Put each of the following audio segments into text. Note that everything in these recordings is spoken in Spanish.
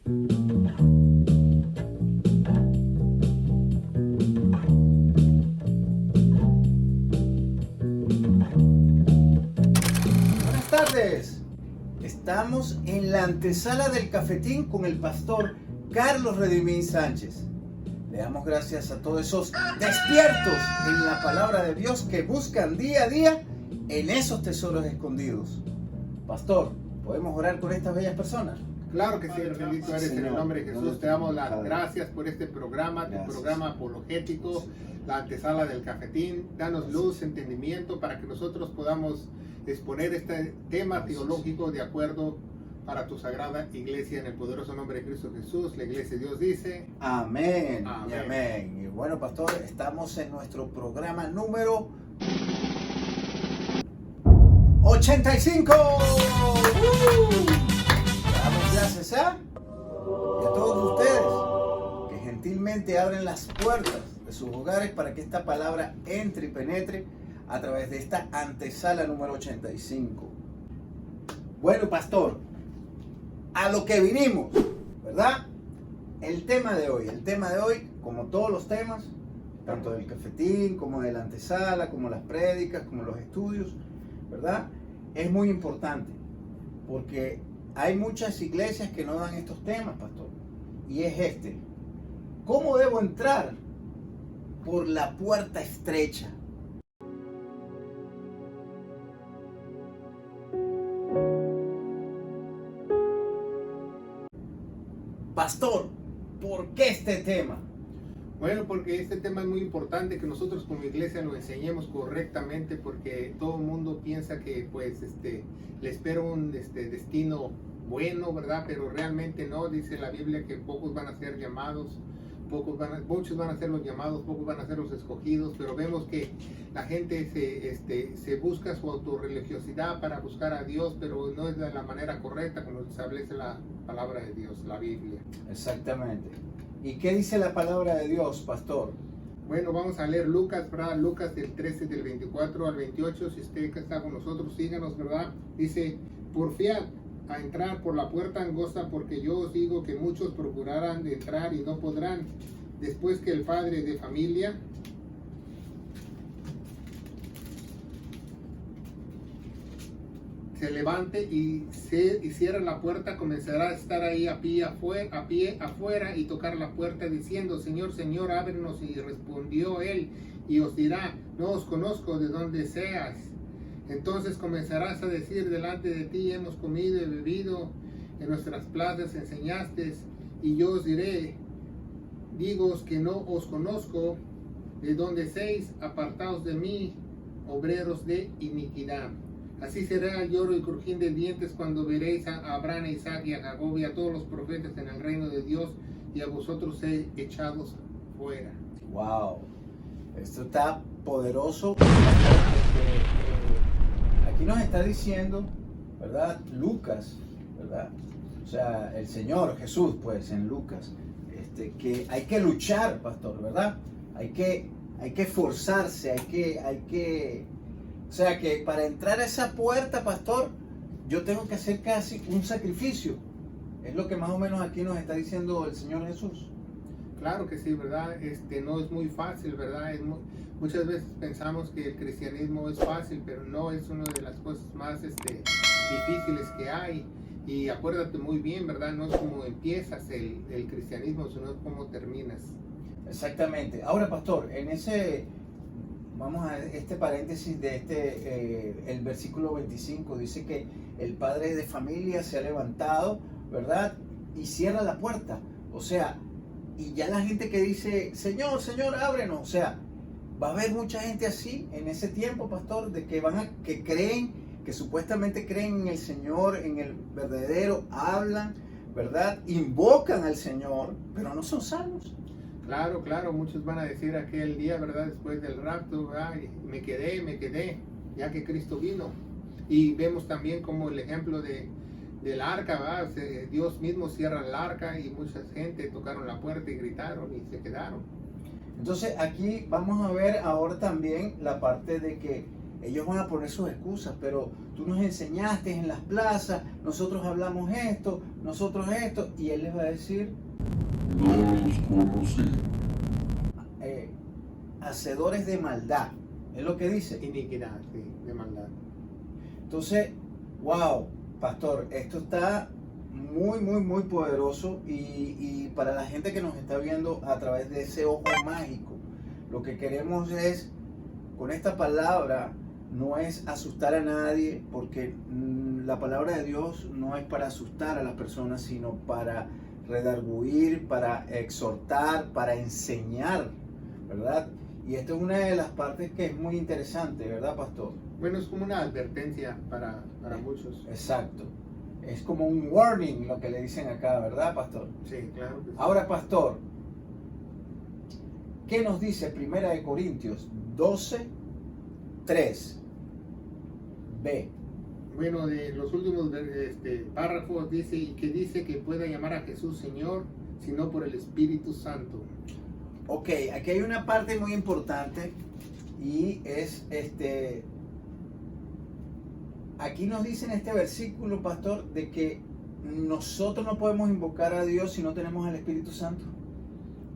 Buenas tardes. Estamos en la antesala del cafetín con el pastor Carlos Redimín Sánchez. Le damos gracias a todos esos despiertos en la palabra de Dios que buscan día a día en esos tesoros escondidos. Pastor, ¿podemos orar por estas bellas personas? Claro que sí, bendito eres en el nombre de Jesús. Te damos las Padre. gracias por este programa, tu Gracias. programa apologético, la antesala del cafetín. Danos luz, entendimiento para que nosotros podamos exponer este tema teológico de acuerdo para tu sagrada iglesia en el poderoso nombre de Cristo Jesús. La iglesia de Dios dice: Amén. Amén. Y amén. Y bueno, pastor, estamos en nuestro programa número 85. Damos gracias a todos ustedes que gentilmente abren las puertas de sus hogares para que esta palabra entre y penetre a través de esta antesala número 85. Bueno, pastor, a lo que vinimos, ¿verdad? El tema de hoy, como todos los temas, tanto del cafetín, como de la antesala, como las prédicas, como los estudios, ¿verdad? Es muy importante, porque hay muchas iglesias que no dan estos temas, pastor, y es este: ¿cómo debo entrar por la puerta estrecha? Pastor, ¿por qué este tema? Bueno, porque este tema es muy importante que nosotros como iglesia lo enseñemos correctamente, porque todo el mundo piensa que pues le espera un destino bueno, ¿verdad? Pero realmente no. Dice la Biblia que pocos van a ser llamados, muchos van a ser los llamados, pocos van a ser los escogidos, pero vemos que la gente se busca su autorreligiosidad para buscar a Dios, pero no es de la manera correcta como establece la palabra de Dios, la Biblia. Exactamente. ¿Y qué dice la palabra de Dios, pastor? Bueno, vamos a leer Lucas, ¿verdad? Lucas del 13, del 24 al 28. Si usted que está con nosotros, síganos, ¿verdad? Dice: porfiad a entrar por la puerta angosta, porque yo os digo que muchos procurarán de entrar y no podrán. Después que el padre de familia se levante y cierre la puerta, comenzará a estar ahí a pie afuera y tocar la puerta diciendo: Señor, Señor, ábrenos. Y respondió él y os dirá: no os conozco, de dónde seas. Entonces comenzarás a decir delante de ti: hemos comido y bebido, en nuestras plazas enseñaste. Y yo os diré: digoos que no os conozco, de dónde seis, apartaos de mí, obreros de iniquidad. Así será el lloro y crujir de dientes cuando veréis a Abraham, a Isaac y a Jacob y a todos los profetas en el reino de Dios, y a vosotros echados fuera. Wow, esto está poderoso, porque aquí nos está diciendo, ¿verdad? Lucas, ¿verdad? O sea, el Señor Jesús, pues, en Lucas, que hay que luchar, pastor, ¿verdad? Hay que esforzarse, o sea, que para entrar a esa puerta, pastor, yo tengo que hacer casi un sacrificio. Es lo que más o menos aquí nos está diciendo el Señor Jesús. Claro que sí, ¿verdad? No es muy fácil, ¿verdad? Muchas veces pensamos que el cristianismo es fácil, pero no, es una de las cosas más difíciles que hay. Y acuérdate muy bien, ¿verdad? No es como empiezas el cristianismo, sino cómo terminas. Exactamente. Ahora, pastor, vamos a este paréntesis de el versículo 25, dice que el padre de familia se ha levantado, ¿verdad? Y cierra la puerta. O sea, y ya la gente que dice: Señor, Señor, ábrenos. O sea, va a haber mucha gente así en ese tiempo, pastor, de que creen, que supuestamente creen en el Señor, en el verdadero, hablan, ¿verdad? Invocan al Señor, pero no son salvos. Claro, claro, muchos van a decir aquel día, ¿verdad? Después del rapto: ay, me quedé, ya que Cristo vino. Y vemos también como el ejemplo del arca, ¿verdad? Dios mismo cierra el arca y mucha gente tocaron la puerta y gritaron y se quedaron. Entonces aquí vamos a ver ahora también la parte de que ellos van a poner sus excusas, pero tú nos enseñaste en las plazas, nosotros hablamos esto, y él les va a decir, no los conocí. hacedores de maldad, es lo que dice. Iniquidad, sí, de maldad. Entonces, wow, pastor, esto está muy poderoso y para la gente que nos está viendo a través de ese ojo mágico, lo que queremos es, con esta palabra, no es asustar a nadie, porque la palabra de Dios no es para asustar a las personas, sino para redarguir, para exhortar, para enseñar, ¿verdad? Y esta es una de las partes que es muy interesante, ¿verdad, pastor? Bueno, es como una advertencia para muchos. Exacto. Es como un warning lo que le dicen acá, ¿verdad, pastor? Sí, claro que sí. Ahora, pastor, ¿qué nos dice 1 Corintios 12, 3? B. Bueno, de los últimos párrafos dice que pueda llamar a Jesús Señor, sino por el Espíritu Santo. Ok, aquí hay una parte muy importante y es aquí nos dice en este versículo, pastor, de que nosotros no podemos invocar a Dios si no tenemos al Espíritu Santo.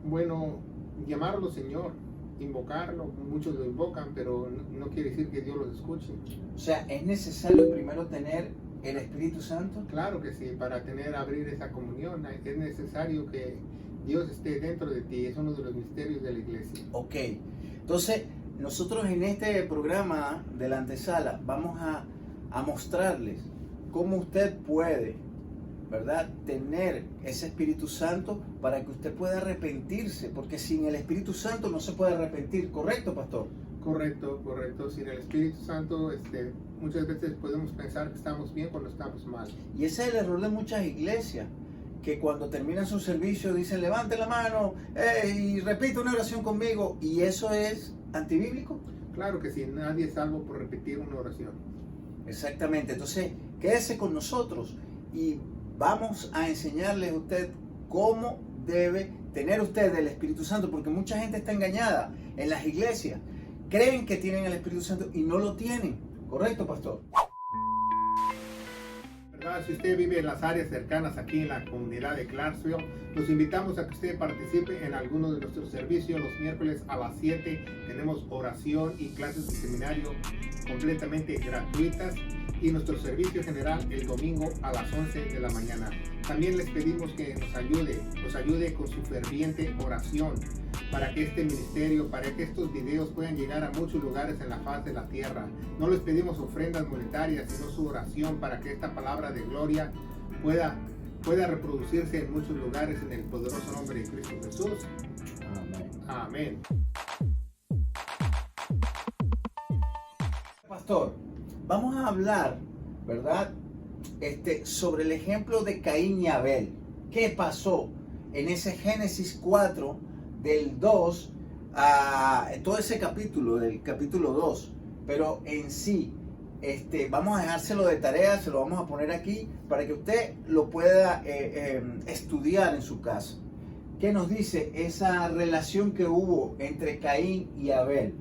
Bueno, llamarlo Señor, invocarlo, muchos lo invocan, pero no quiere decir que Dios los escuche. O sea, ¿es necesario primero tener el Espíritu Santo? Claro que sí, para abrir esa comunión es necesario que Dios esté dentro de ti, es uno de los misterios de la iglesia. Ok, entonces nosotros en este programa de la antesala vamos a mostrarles cómo usted puede, ¿verdad?, tener ese Espíritu Santo para que usted pueda arrepentirse, porque sin el Espíritu Santo no se puede arrepentir, ¿correcto, pastor? Correcto. Sin el Espíritu Santo, muchas veces podemos pensar que estamos bien cuando estamos mal. Y ese es el error de muchas iglesias, que cuando terminan su servicio dicen, levante la mano y repite una oración conmigo, y eso es antibíblico. Claro que sí, nadie es salvo por repetir una oración. Exactamente, entonces quédese con nosotros y vamos a enseñarles a usted cómo debe tener usted el Espíritu Santo, porque mucha gente está engañada en las iglesias, creen que tienen el Espíritu Santo y no lo tienen, ¿correcto, pastor? Si usted vive en las áreas cercanas aquí en la comunidad de Clarksville, los invitamos a que usted participe en alguno de nuestros servicios. Los miércoles a las 7 tenemos oración y clases de seminario completamente gratuitas, y nuestro servicio general el domingo a las 11 de la mañana. También les pedimos que nos ayude con su ferviente oración para que este ministerio, para que estos videos puedan llegar a muchos lugares en la faz de la tierra. No les pedimos ofrendas monetarias, sino su oración para que esta palabra de gloria pueda reproducirse en muchos lugares en el poderoso nombre de Cristo Jesús. Amén. Pastor, vamos a hablar, ¿verdad?, sobre el ejemplo de Caín y Abel. ¿Qué pasó en ese Génesis 4, del 2 a todo ese capítulo, del capítulo 2? Pero en sí, vamos a dejárselo de tarea, se lo vamos a poner aquí para que usted lo pueda estudiar en su casa. ¿Qué nos dice esa relación que hubo entre Caín y Abel?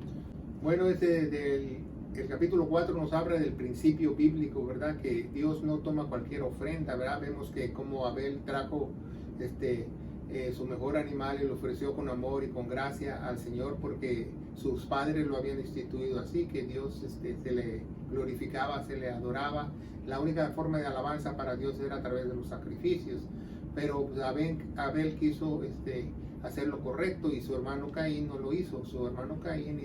Bueno, el capítulo 4 nos habla del principio bíblico, ¿verdad? Que Dios no toma cualquier ofrenda, ¿verdad? Vemos que como Abel trajo su mejor animal y lo ofreció con amor y con gracia al Señor, porque sus padres lo habían instituido así, que Dios se le glorificaba, se le adoraba. La única forma de alabanza para Dios era a través de los sacrificios, pero pues, Abel quiso hacer lo correcto y su hermano Caín no lo hizo. Su hermano Caín,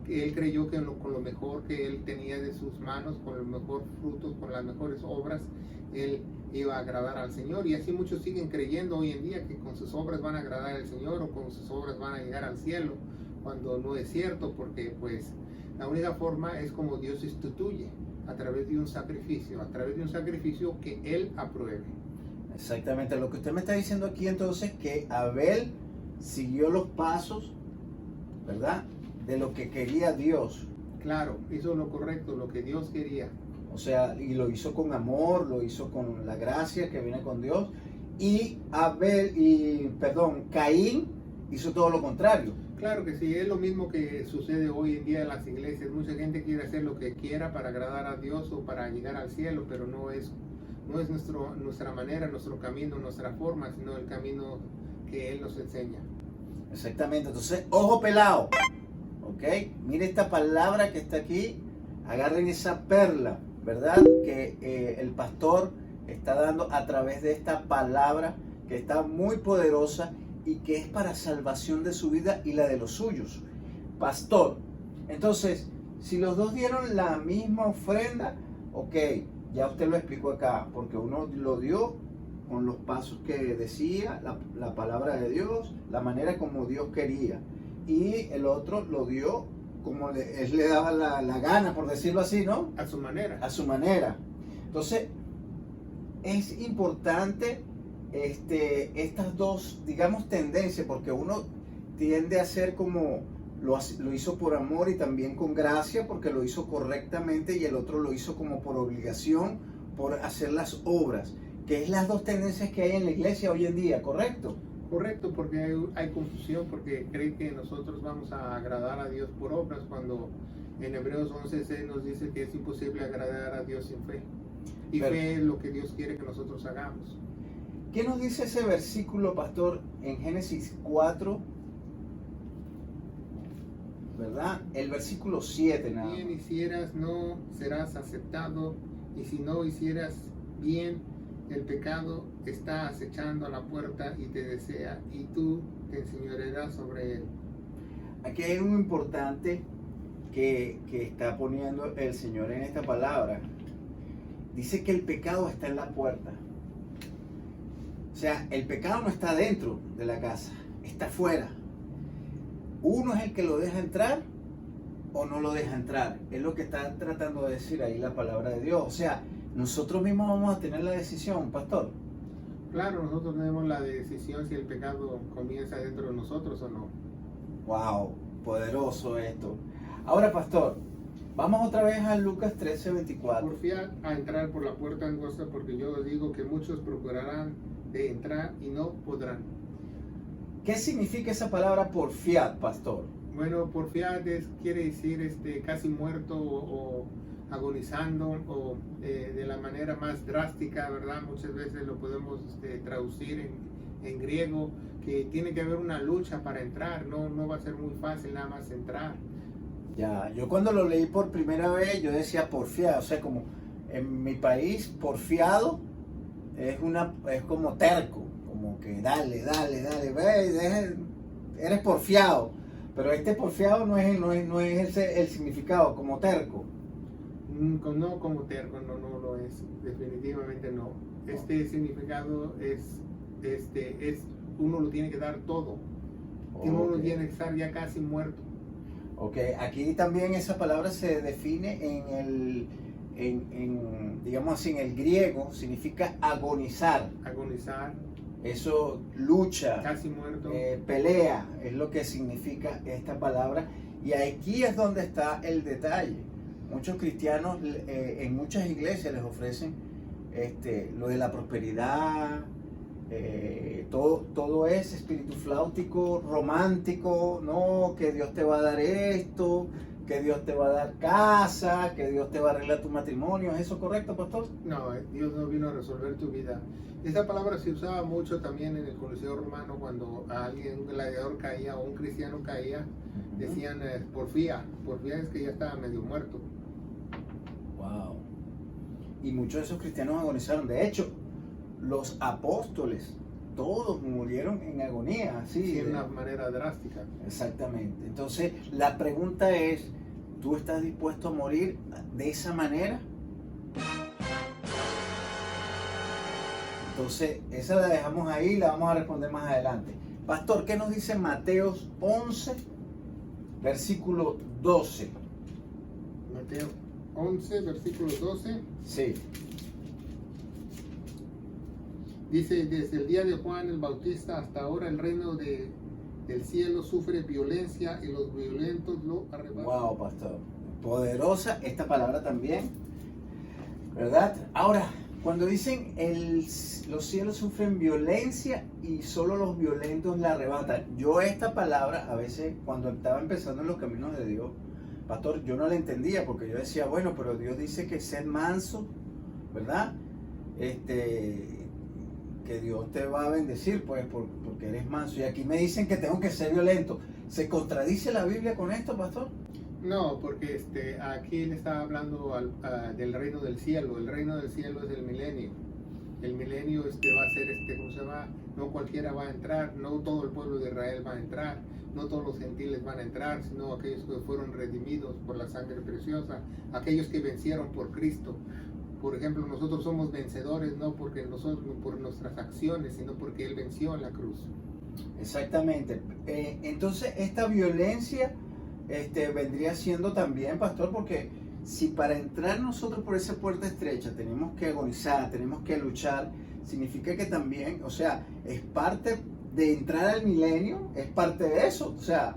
él creyó que con lo mejor que él tenía de sus manos, con los mejores frutos, con las mejores obras, él iba a agradar al Señor. Y así muchos siguen creyendo hoy en día que con sus obras van a agradar al Señor o con sus obras van a llegar al cielo, cuando no es cierto, porque pues la única forma es como Dios instituye, a través de un sacrificio que Él apruebe. Exactamente, lo que usted me está diciendo aquí entonces, que Abel siguió los pasos, ¿verdad?, de lo que quería Dios. Claro, hizo lo correcto, lo que Dios quería. O sea, y lo hizo con amor, lo hizo con la gracia que viene con Dios. Y Caín hizo todo lo contrario. Claro que sí, es lo mismo que sucede hoy en día en las iglesias. Mucha gente quiere hacer lo que quiera para agradar a Dios o para llegar al cielo, pero no es nuestra manera, nuestro camino, nuestra forma, sino el camino que Él nos enseña. Exactamente. Entonces, ojo pelado. ¿Ok? Mire esta palabra que está aquí. Agarren esa perla, ¿verdad? Que el pastor está dando a través de esta palabra que está muy poderosa y que es para salvación de su vida y la de los suyos. Pastor, entonces, si los dos dieron la misma ofrenda, ok, ya usted lo explicó acá, porque uno lo dio con los pasos que decía la palabra de Dios, la manera como Dios quería, y el otro lo dio como él le daba la gana, por decirlo así, ¿no? A su manera. A su manera. Entonces, es importante estas dos, digamos, tendencias, porque uno tiende a hacer como lo hizo por amor y también con gracia, porque lo hizo correctamente, y el otro lo hizo como por obligación, por hacer las obras, que es las dos tendencias que hay en la iglesia hoy en día, ¿correcto? Correcto, porque hay confusión, porque creen que nosotros vamos a agradar a Dios por obras, cuando en Hebreos 11:6 nos dice que es imposible agradar a Dios sin fe. Y fe es lo que Dios quiere que nosotros hagamos. ¿Qué nos dice ese versículo, pastor, en Génesis 4? ¿Verdad? El versículo 7 nada más. Bien hicieras, no serás aceptado, y si no hicieras bien, el pecado está acechando a la puerta y te desea, y tú te enseñorearás sobre él. Aquí hay algo importante que está poniendo el Señor en esta palabra. Dice que el pecado está en la puerta. O sea, el pecado no está dentro de la casa, está afuera. Uno es el que lo deja entrar o no lo deja entrar. Es lo que está tratando de decir ahí la palabra de Dios. O sea, nosotros mismos vamos a tener la decisión, pastor. Claro, nosotros tenemos la decisión si el pecado comienza dentro de nosotros o no. Wow, poderoso esto. Ahora, pastor, vamos otra vez a Lucas 13:24. Porfiad a entrar por la puerta angosta, porque yo os digo que muchos procurarán de entrar y no podrán. ¿Qué significa esa palabra porfiad, pastor? Bueno, porfiad quiere decir casi muerto o agonizando, o de la manera más drástica, ¿verdad? Muchas veces lo podemos traducir en griego, que tiene que haber una lucha para entrar, no va a ser muy fácil nada más entrar. Ya, yo cuando lo leí por primera vez, yo decía porfiado, o sea, como en mi país, porfiado es como terco, como que dale, ve, eres porfiado, pero porfiado no es el significado, como terco. No como terco, no lo es, definitivamente no. Este significado es uno lo tiene que dar todo, uno lo tiene que estar ya casi muerto. Ok, aquí también esa palabra se define digamos así, en el griego, significa agonizar. Agonizar. Eso, lucha, casi muerto. Pelea, es lo que significa esta palabra. Y aquí es donde está el detalle. Muchos cristianos en muchas iglesias les ofrecen lo de la prosperidad, todo es espíritu flautico, romántico, no, que Dios te va a dar esto, que Dios te va a dar casa, que Dios te va a arreglar tu matrimonio. ¿Es eso correcto, pastor? No, Dios no vino a resolver tu vida. Esa palabra se usaba mucho también en el Coliseo Romano, cuando un gladiador caía o un cristiano caía, decían porfía es que ya estaba medio muerto. Wow. Y muchos de esos cristianos agonizaron. De hecho, los apóstoles, todos murieron en agonía, así. Sí, de una manera drástica. Exactamente. Entonces, la pregunta es, ¿tú estás dispuesto a morir de esa manera? Entonces, esa la dejamos ahí, la vamos a responder más adelante. Pastor, ¿qué nos dice Mateos 11, versículo 12? Mateo 11, versículo 12. Sí. Dice, desde el día de Juan el Bautista hasta ahora el reino del cielo sufre violencia y los violentos lo arrebatan. Wow, pastor. Poderosa esta palabra también, ¿verdad? Ahora, Cuando dicen los cielos sufren violencia y solo los violentos la arrebatan. Yo esta palabra a veces cuando estaba empezando en los caminos de Dios, pastor, yo no la entendía porque yo decía, bueno, pero Dios dice que ser manso, ¿verdad? Que Dios te va a bendecir pues porque eres manso. Y aquí me dicen que tengo que ser violento. ¿Se contradice la Biblia con esto, pastor? No, porque aquí le estaba hablando del reino del cielo. El reino del cielo es el milenio. El milenio va a ser, ¿cómo se llama? No cualquiera va a entrar, no todo el pueblo de Israel va a entrar, no todos los gentiles van a entrar, sino aquellos que fueron redimidos por la sangre preciosa, aquellos que vencieron por Cristo. Por ejemplo, nosotros somos vencedores no porque por nuestras acciones, sino porque Él venció en la cruz. Exactamente. Entonces, esta violencia vendría siendo también, pastor, porque si para entrar nosotros por esa puerta estrecha tenemos que agonizar, tenemos que luchar, significa que también, o sea, es parte de entrar al milenio, es parte de eso, o sea,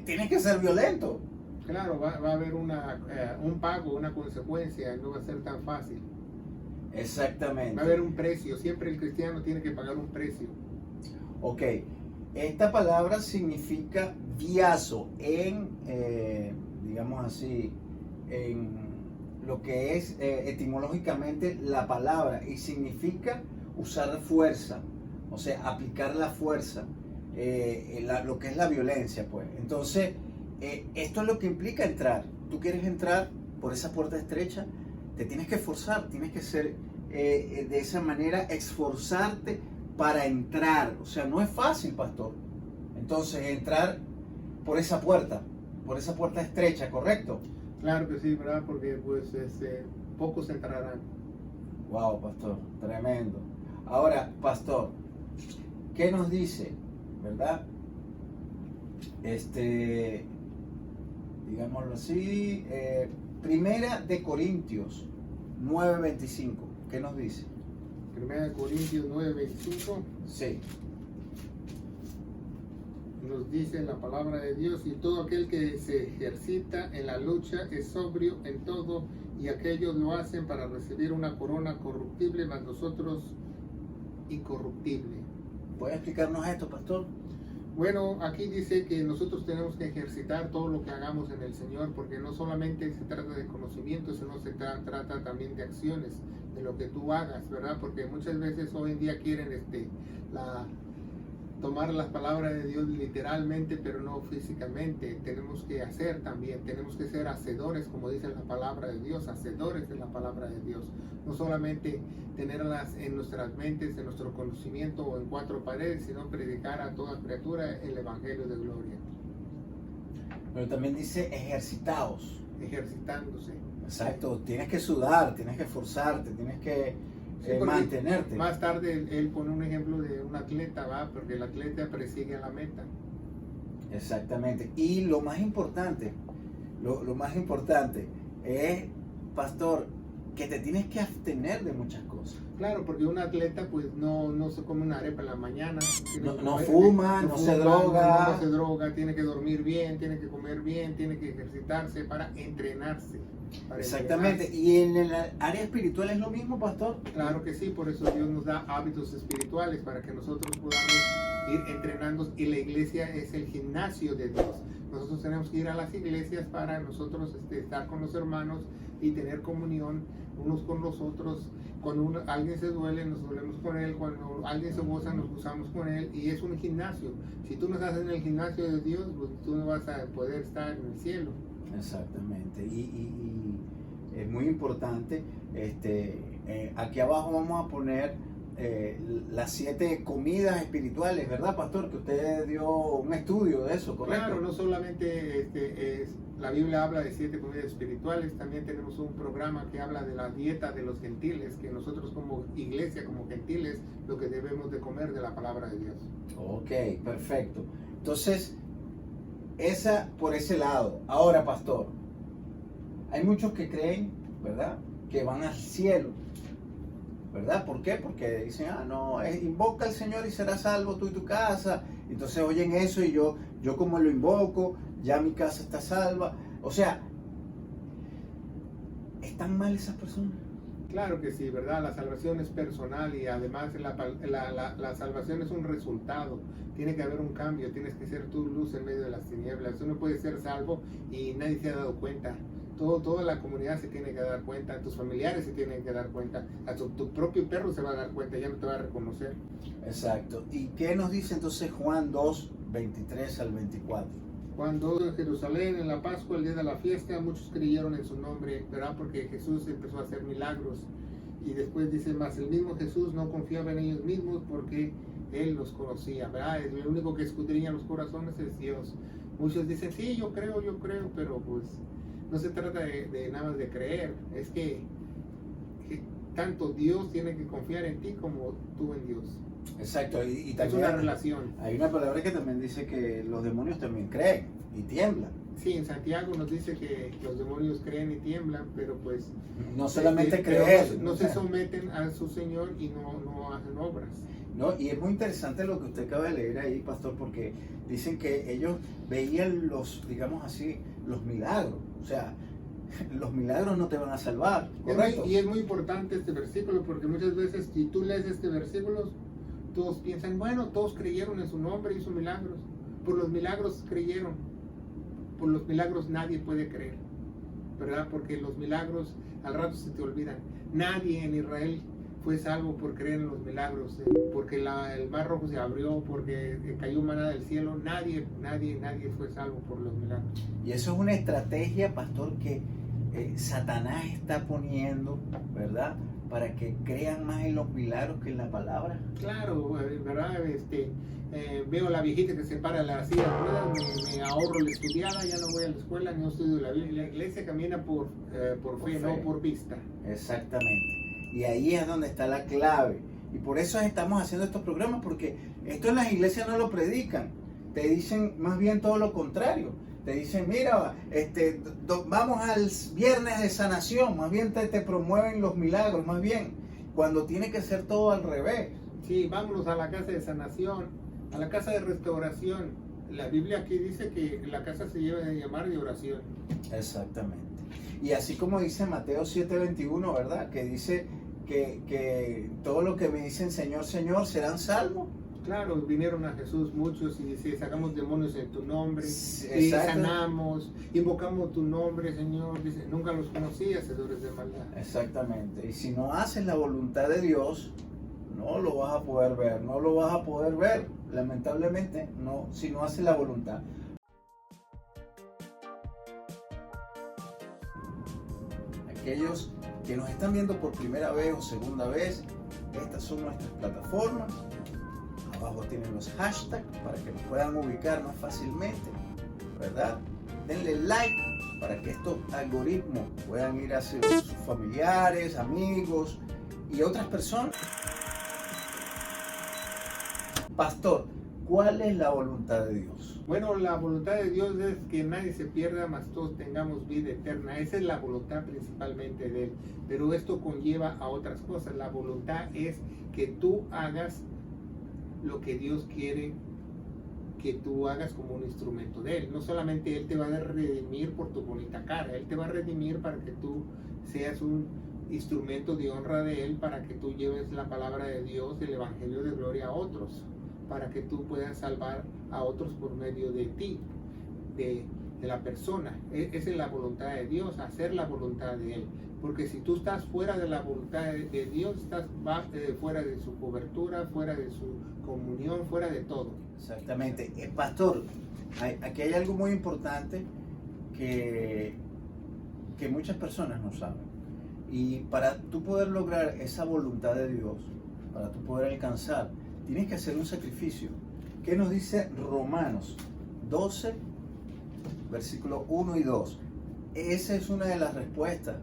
tienes que ser violento. Claro, va a haber un pago, una consecuencia, no va a ser tan fácil. Exactamente. Va a haber un precio, siempre el cristiano tiene que pagar un precio. Ok, esta palabra significa biazo en, digamos así, en lo que es etimológicamente la palabra y significa usar fuerza, o sea, aplicar la fuerza, lo que es la violencia, pues. Entonces, esto es lo que implica entrar. Tú quieres entrar por esa puerta estrecha, te tienes que esforzar, tienes que ser de esa manera, esforzarte para entrar. O sea, no es fácil, pastor. Entonces, entrar por esa puerta estrecha, ¿correcto? Claro que sí, ¿verdad? Porque pues pocos entrarán. Wow, pastor, tremendo. Ahora, pastor, ¿qué nos dice, verdad? Digámoslo así, Primera de Corintios 9:25, ¿qué nos dice? Primera de Corintios 9:25. Sí. Nos dice la palabra de Dios: y todo aquel que se ejercita en la lucha es sobrio en todo, y aquellos lo hacen para recibir una corona corruptible, mas nosotros incorruptible. ¿Puede explicarnos esto, pastor? Bueno, aquí dice que nosotros tenemos que ejercitar todo lo que hagamos en el Señor, porque no solamente se trata de conocimiento, sino se trata también de acciones, de lo que tú hagas, ¿verdad? Porque muchas veces hoy en día quieren tomar las palabras de Dios literalmente, pero no físicamente. Tenemos que hacer también, tenemos que ser hacedores, como dice la palabra de Dios, hacedores de la palabra de Dios. No solamente tenerlas en nuestras mentes, en nuestro conocimiento o en cuatro paredes, sino predicar a toda criatura el evangelio de gloria. Pero también dice ejercitaos. Ejercitándose. Exacto, tienes que sudar, tienes que esforzarte, tienes que mantenerte. Más tarde él pone un ejemplo de un atleta, ¿va? Porque el atleta persigue a la meta. Exactamente. Y lo más importante es, pastor, que te tienes que abstener de muchas cosas. Claro, porque un atleta pues no se come una arepa en la mañana. No fuma, no se droga. No se droga, tiene que dormir bien, tiene que comer bien, tiene que ejercitarse para entrenarse. Exactamente. ¿Y en el área espiritual es lo mismo, pastor? Claro que sí, por eso Dios nos da hábitos espirituales para que nosotros podamos ir entrenando, y la iglesia es el gimnasio de Dios. Nosotros tenemos que ir a las iglesias para nosotros estar con los hermanos y tener comunión unos con los otros. Cuando alguien se duele, nos dolemos con él. Cuando alguien se goza, nos gozamos con él. Y es un gimnasio. Si tú no estás en el gimnasio de Dios, pues tú no vas a poder estar en el cielo. Exactamente. Y es muy importante. Aquí abajo vamos a poner las 7 comidas espirituales, ¿verdad, pastor? Que usted dio un estudio de eso, ¿correcto? Claro, no solamente la Biblia habla de 7 comidas espirituales, también tenemos un programa que habla de la dieta de los gentiles, que nosotros como iglesia, como gentiles, lo que debemos de comer de la palabra de Dios. Ok, perfecto. Entonces, esa por ese lado. Ahora, pastor, hay muchos que creen, ¿verdad?, que van al cielo, ¿verdad? ¿Por qué? Porque dicen, invoca al Señor y serás salvo tú y tu casa. Entonces oyen eso y yo como lo invoco, ya mi casa está salva. O sea, ¿están mal esas personas? Claro que sí, ¿verdad? La salvación es personal y además la salvación es un resultado. Tiene que haber un cambio, tienes que ser tu luz en medio de las tinieblas. Tú no puedes ser salvo y nadie se ha dado cuenta. Toda la comunidad se tiene que dar cuenta, tus familiares se tienen que dar cuenta, tu propio perro se va a dar cuenta, ya no te va a reconocer. Exacto. ¿Y qué nos dice entonces Juan 2, 23 al 24? Cuando en Jerusalén, en la Pascua, el día de la fiesta, muchos creyeron en su nombre, ¿verdad? Porque Jesús empezó a hacer milagros. Y después dice más, el mismo Jesús no confiaba en ellos mismos porque Él los conocía, ¿verdad? El único que escudriña los corazones es Dios. Muchos dicen, sí, yo creo, pero pues no se trata de nada más de creer. Es que tanto Dios tiene que confiar en ti como tú en Dios. Exacto, y Es también una relación. hay una palabra que también dice que los demonios también creen y tiemblan. Sí, en Santiago nos dice que los demonios creen y tiemblan, pero pues No solamente pero creer. no se someten a su Señor y no hacen obras. ¿No? Y es muy interesante lo que usted acaba de leer ahí, pastor, porque dicen que ellos veían los, digamos así, los milagros. O sea, los milagros no te van a salvar, ¿correcto? Y es muy importante este versículo porque muchas veces si tú lees este versículo, todos piensan, bueno, todos creyeron en su nombre, hizo milagros. Por los milagros creyeron. Por los milagros nadie puede creer, ¿verdad? Porque los milagros al rato se te olvidan. Nadie en Israel fue salvo por creer en los milagros, porque el mar rojo se abrió, porque cayó maná del cielo. Nadie fue salvo por los milagros. Y eso es una estrategia, pastor, que Satanás está poniendo, ¿verdad? Para que crean más en los milagros que en la palabra. Claro, ¿verdad? Veo la viejita que se para la silla de ruedas, me ahorro la estudiada, ya no voy a la escuela, no estudio la Biblia. La iglesia camina por fe, no por vista. Exactamente. Y ahí es donde está la clave. Y por eso estamos haciendo estos programas, porque esto en las iglesias no lo predican. Te dicen más bien todo lo contrario. Te dicen, mira, vamos al viernes de sanación. Más bien te promueven los milagros, más bien. Cuando tiene que ser todo al revés. Sí, vámonos a la casa de sanación, a la casa de restauración. La Biblia aquí dice que la casa se debe de llamar de oración. Exactamente. Y así como dice Mateo 7:21, ¿verdad? Que dice que todo lo que me dicen Señor, Señor, serán salvos. Claro, vinieron a Jesús muchos y dice, sacamos demonios en tu nombre, y Exacto. sanamos, invocamos tu nombre, Señor. Dice, nunca los conocí, hacedores de maldad. Exactamente. Y si no haces la voluntad de Dios, no lo vas a poder ver, no lo vas a poder ver. Lamentablemente, no, si no haces la voluntad. Aquellos que nos están viendo por primera vez o segunda vez, estas son nuestras plataformas. Abajo tienen los hashtags para que nos puedan ubicar más fácilmente, ¿verdad? Denle like para que estos algoritmos puedan ir hacia sus familiares, amigos y otras personas. Pastor, ¿cuál es la voluntad de Dios? Bueno, la voluntad de Dios es que nadie se pierda, mas todos tengamos vida eterna. Esa es la voluntad principalmente de Él. Pero esto conlleva a otras cosas. La voluntad es que tú hagas lo que Dios quiere que tú hagas como un instrumento de Él. No solamente Él te va a redimir por tu bonita cara, Él te va a redimir para que tú seas un instrumento de honra de Él, para que tú lleves la palabra de Dios, el Evangelio de gloria a otros, para que tú puedas salvar a otros por medio de ti, de la persona. Esa es la voluntad de Dios, hacer la voluntad de Él. Porque si tú estás fuera de la voluntad de Dios, estás fuera de su cobertura, fuera de su comunión, fuera de todo. Exactamente. Pastor, aquí hay algo muy importante que muchas personas no saben. Y para tú poder lograr esa voluntad de Dios, para tú poder alcanzar, tienes que hacer un sacrificio. ¿Qué nos dice Romanos 12, versículos 1 y 2? Esa es una de las respuestas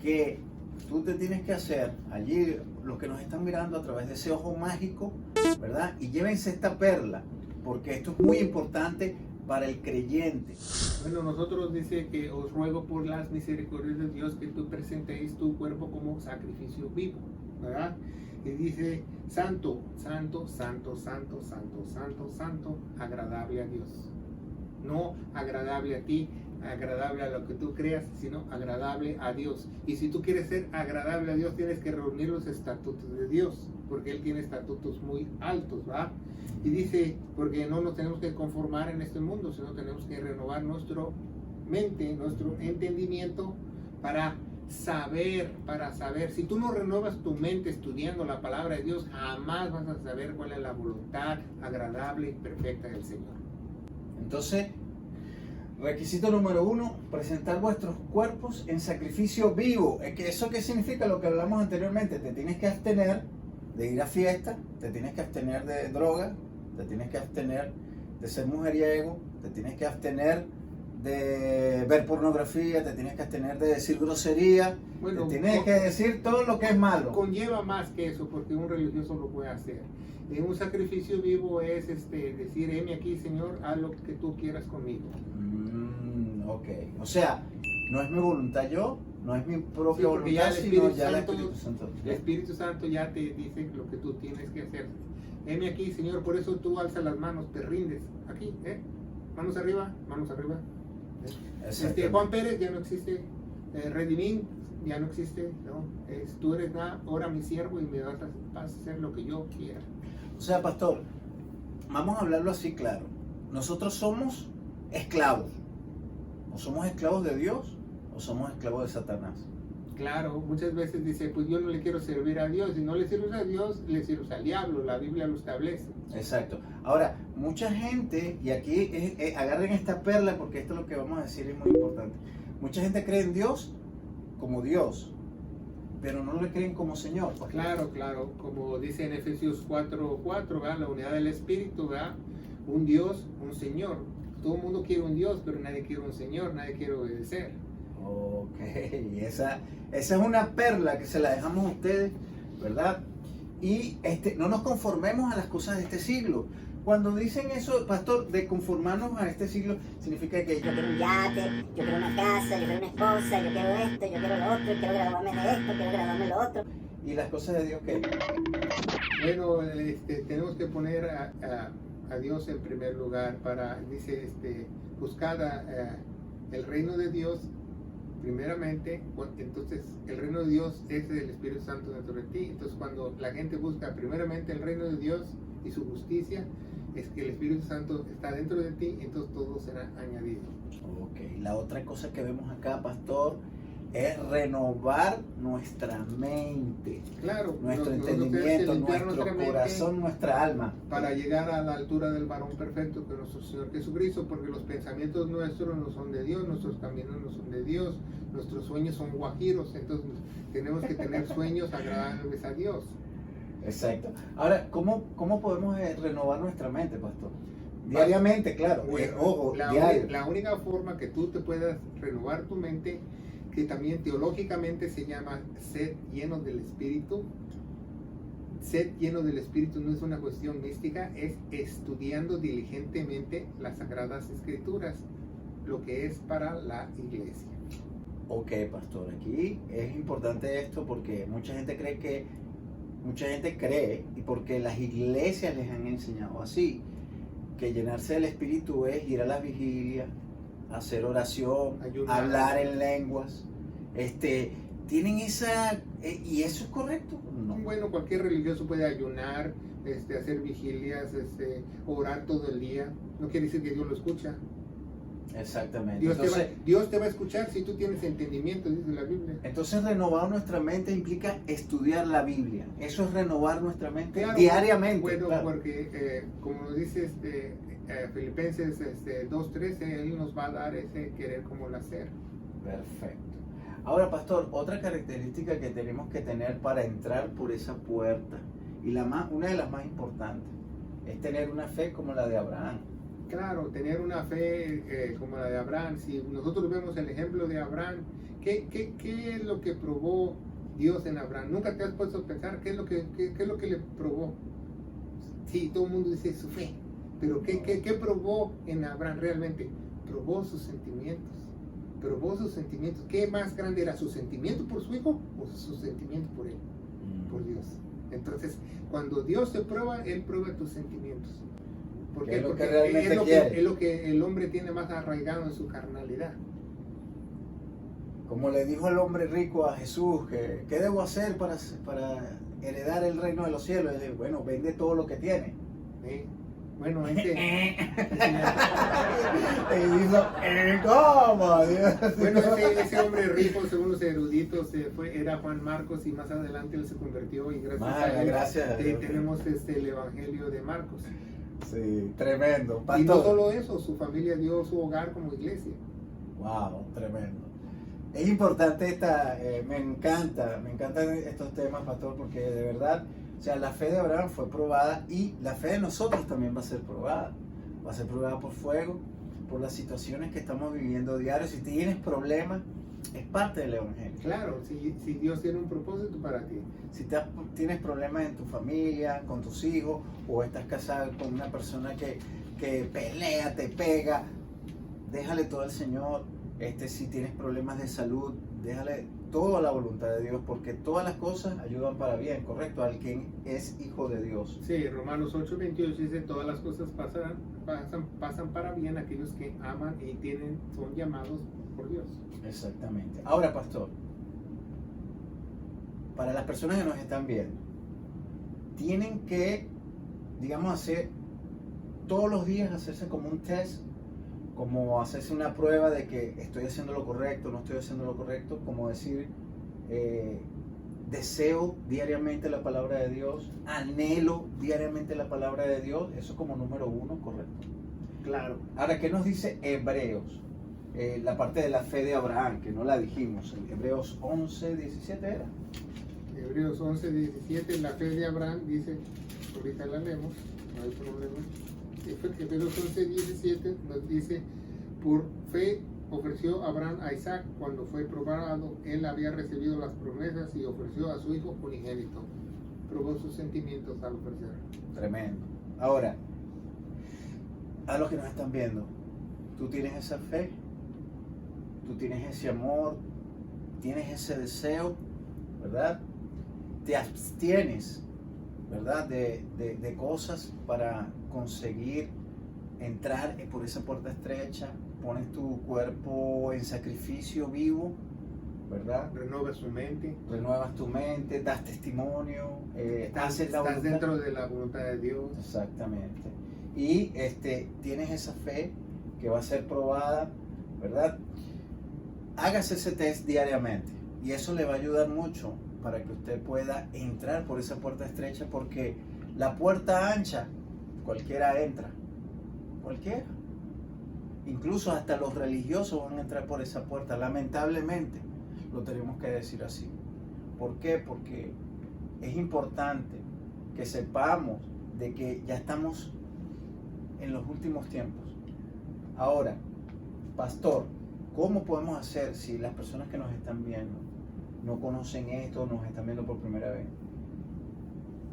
que tú te tienes que hacer allí, los que nos están mirando a través de ese ojo mágico, ¿verdad? Y llévense esta perla, porque esto es muy importante para el creyente. Bueno, nosotros dice que os ruego por las misericordias de Dios que tú presentéis tu cuerpo como sacrificio vivo, ¿verdad? Y dice, santo, santo, santo, santo, santo, santo, santo, agradable a Dios. No agradable a ti, agradable a lo que tú creas, sino agradable a Dios. Y si tú quieres ser agradable a Dios, tienes que reunir los estatutos de Dios, porque Él tiene estatutos muy altos, ¿va? Y dice, porque no nos tenemos que conformar en este mundo, sino tenemos que renovar nuestra mente, nuestro entendimiento para saber. Si tú no renuevas tu mente estudiando la palabra de Dios, jamás vas a saber cuál es la voluntad agradable y perfecta del Señor. Entonces, requisito número 1, presentar vuestros cuerpos en sacrificio vivo. ¿Eso qué significa? Lo que hablamos anteriormente. Te tienes que abstener de ir a fiestas, te tienes que abstener de droga, te tienes que abstener de ser mujeriego, te tienes que abstener de ver pornografía, te tienes que abstener de decir grosería, Bueno, te tienes que decir todo lo que es malo. Conlleva más que eso, porque un religioso lo puede hacer. Un sacrificio vivo es decir, heme aquí, Señor, haz lo que tú quieras conmigo. Ok, o sea, no es mi voluntad yo, no es mi propia Sí, porque ya voluntad, el sino Espíritu ya el Santo, Espíritu Santo. el Espíritu Santo ya te dice lo que tú tienes que hacer. Heme aquí, Señor, por eso tú alzas las manos, te rindes. Aquí, manos arriba, manos arriba. Juan Pérez ya no existe, Redimín ya no existe, ¿no? Tú eres ahora mi siervo y me vas a hacer lo que yo quiera. O sea, pastor, vamos a hablarlo así claro. Nosotros somos esclavos. O somos esclavos de Dios o somos esclavos de Satanás. Claro, muchas veces dice, pues yo no le quiero servir a Dios. Si no le sirves a Dios, le sirves al diablo. La Biblia lo establece. Exacto. Ahora, mucha gente, y aquí agarren esta perla porque esto es lo que vamos a decir, es muy importante. Mucha gente cree en Dios como Dios, pero no le creen como Señor. Claro, como dice en Efesios 4:4, ¿verdad? La unidad del Espíritu, ¿verdad? Un Dios, un Señor. Todo el mundo quiere un Dios, pero nadie quiere un Señor, nadie quiere obedecer. Ok, esa es una perla que se la dejamos a ustedes, ¿verdad? Y no nos conformemos a las cosas de este siglo. Cuando dicen eso, pastor, de conformarnos a este siglo, significa que Yo quiero un yate, yo quiero una casa, yo quiero una esposa, yo quiero esto, yo quiero lo otro, quiero graduarme de esto, quiero graduarme de lo otro. ¿Y las cosas de Dios qué? Bueno, tenemos que poner a Dios en primer lugar dice, buscad el reino de Dios primeramente. Entonces el reino de Dios es el Espíritu Santo dentro de ti. Entonces cuando la gente busca primeramente el reino de Dios y su justicia, es que el Espíritu Santo está dentro de ti, entonces todo será añadido. Ok, la otra cosa que vemos acá, pastor, es renovar nuestra mente, Claro, nuestro nosotros entendimiento, tenemos que limpiar nuestro nuestra corazón, mente nuestra alma. para llegar a la altura del varón perfecto que es nuestro Señor Jesucristo, porque los pensamientos nuestros no son de Dios, nuestros caminos no son de Dios, nuestros sueños son guajiros, entonces tenemos que tener sueños agradables a Dios. Exacto. Ahora, ¿cómo podemos renovar nuestra mente, pastor? Diariamente, claro. Bueno, Ojo, diario. la única forma que tú te puedas renovar tu mente, que también teológicamente se llama ser lleno del Espíritu. Ser lleno del Espíritu no es una cuestión mística, es estudiando diligentemente las Sagradas Escrituras, lo que es para la iglesia. Ok, pastor, aquí es importante esto porque mucha gente cree, y porque las iglesias les han enseñado así, que llenarse del Espíritu es ir a las vigilias, hacer oración, Ayunar. hablar en lenguas. Tienen esa... ¿Y eso es correcto? No. Bueno, cualquier religioso puede ayunar, hacer vigilias, orar todo el día. No quiere decir que Dios lo escucha. Exactamente. Dios te va a escuchar si tú tienes entendimiento, dice la Biblia. Entonces renovar nuestra mente implica estudiar la Biblia. Eso es renovar nuestra mente Claro, diariamente. Bueno, claro. porque como nos dice Filipenses 2:13, Él nos va a dar ese querer como el hacer. Perfecto. Ahora, pastor, otra característica que tenemos que tener para entrar por esa puerta, y una de las más importantes, es tener una fe como la de Abraham. Claro, tener una fe como la de Abraham. Si nosotros vemos el ejemplo de Abraham, ¿qué es lo que probó Dios en Abraham? ¿Nunca te has puesto a pensar qué es lo que le probó? Sí, todo el mundo dice su fe, pero ¿qué probó en Abraham realmente? Probó sus sentimientos. Probó sus sentimientos. ¿Qué más grande era, su sentimiento por su hijo o su sentimiento por él? Por Dios. Entonces, cuando Dios te prueba, Él prueba tus sentimientos. ¿Por ¿Qué qué? es lo Porque que realmente es lo quiere? que, es lo que el hombre tiene más arraigado en su carnalidad. Como le dijo el hombre rico a Jesús, ¿qué debo hacer para heredar el reino de los cielos? Él dijo, bueno, vende todo lo que tiene. ¿Sí? Bueno, ese, Y dijo, ¿cómo? bueno, ese hombre rico, según los eruditos, era Juan Marcos, y más adelante él se convirtió, y gracias a él Gracias. tenemos el Evangelio de Marcos. Sí, tremendo. Y no Pastor. solo eso, su familia dio su hogar como iglesia. Wow, tremendo. Es importante me encantan estos temas, pastor, porque de verdad, o sea, la fe de Abraham fue probada y la fe de nosotros también va a ser probada. Va a ser probada por fuego, por las situaciones que estamos viviendo diario. Si tienes problemas, es parte del Evangelio. Claro, si Dios tiene un propósito para ti. Si tienes problemas en tu familia, con tus hijos, o estás casado con una persona que pelea, te pega, déjale todo al Señor. Si tienes problemas de salud, déjale todo a la voluntad de Dios, porque todas las cosas ayudan para bien, ¿correcto? Al que es hijo de Dios. Sí, Romanos 8:28 dice, todas las cosas pasan para bien aquellos que aman y son llamados por Dios. Exactamente. Ahora, pastor, para las personas que nos están viendo, tienen que, digamos, hacer todos los días, hacerse como un test, como hacerse una prueba de que estoy haciendo lo correcto, no estoy haciendo lo correcto, como decir, deseo diariamente la palabra de Dios, anhelo diariamente la palabra de Dios, eso como número 1, correcto. Claro. Ahora, ¿qué nos dice Hebreos? La parte de la fe de Abraham, que no la dijimos, en Hebreos 11:17 era. Hebreos 11:17, la fe de Abraham dice, ahorita la leemos, no hay problema. Hebreos 11:17 nos dice, por fe ofreció Abraham a Isaac cuando fue probado, él había recibido las promesas y ofreció a su hijo unigénito. Probó sus sentimientos al ofrecer. Tremendo. Ahora, a los que nos están viendo, tú tienes esa fe, tú tienes ese amor, tienes ese deseo, ¿verdad? Te abstienes, ¿verdad? De cosas para conseguir entrar por esa puerta estrecha, pones tu cuerpo en sacrificio vivo, ¿verdad? Renueva su mente. Renuevas tu mente, das testimonio, haces la Estás voluntad. dentro de la voluntad de Dios. Exactamente. Y tienes esa fe que va a ser probada, ¿verdad? Hágase ese test diariamente y eso le va a ayudar mucho para que usted pueda entrar por esa puerta estrecha, porque la puerta ancha, cualquiera entra, cualquiera. Incluso hasta los religiosos van a entrar por esa puerta, lamentablemente, lo tenemos que decir así. ¿Por qué? Porque es importante que sepamos de que ya estamos en los últimos tiempos. Ahora, pastor, ¿cómo podemos hacer si las personas que nos están viendo no conocen esto, nos están viendo por primera vez?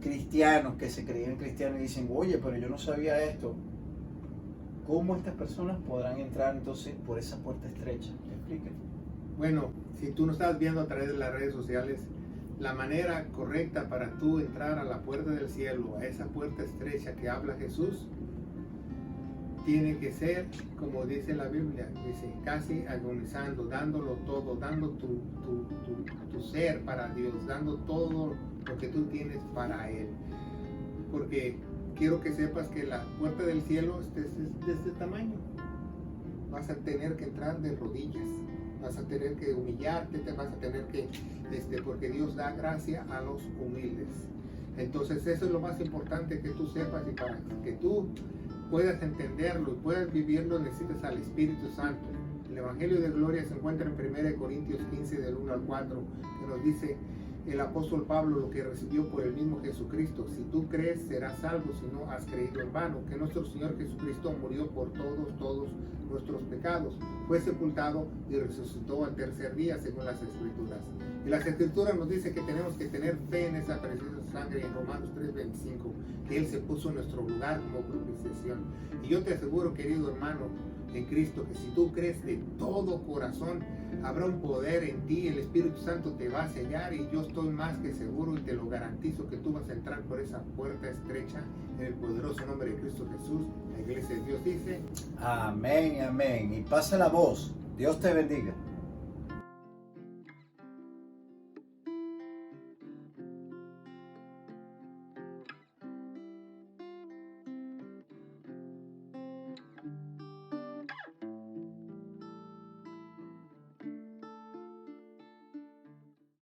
Cristianos que se creían cristianos y dicen, oye, pero yo no sabía esto. ¿Cómo estas personas podrán entrar entonces por esa puerta estrecha? Explíquenme. Bueno, si tú nos estás viendo a través de las redes sociales, la manera correcta para tú entrar a la puerta del cielo, a esa puerta estrecha que habla Jesús, tiene que ser, como dice la Biblia, dice, casi agonizando, dándolo todo, dando tu ser para Dios, dando todo lo que tú tienes para Él. Porque quiero que sepas que la puerta del cielo es de este tamaño. Vas a tener que entrar de rodillas, vas a tener que humillarte, te vas a tener que, porque Dios da gracia a los humildes. Entonces eso es lo más importante que tú sepas, y para que tú puedas entenderlo y puedas vivirlo, necesitas al Espíritu Santo. El Evangelio de Gloria se encuentra en 1 Corintios 15 del 1 al 4, que nos dice el apóstol Pablo lo que recibió por el mismo Jesucristo. Si tú crees, serás salvo, si no has creído en vano. Que nuestro Señor Jesucristo murió por todos nuestros pecados, fue sepultado y resucitó al tercer día según las Escrituras. Y las Escrituras nos dice que tenemos que tener fe en esa preciosa sangre, en Romanos 3:25, que Él se puso en nuestro lugar como propiciación. Y yo te aseguro, querido hermano, en Cristo, que si tú crees de todo corazón, habrá un poder en ti, el Espíritu Santo te va a sellar, y yo estoy más que seguro y te lo garantizo que tú vas a entrar por esa puerta estrecha en el poderoso nombre de Cristo Jesús. La iglesia de Dios dice: amén, amén. Y pasa la voz. Dios te bendiga.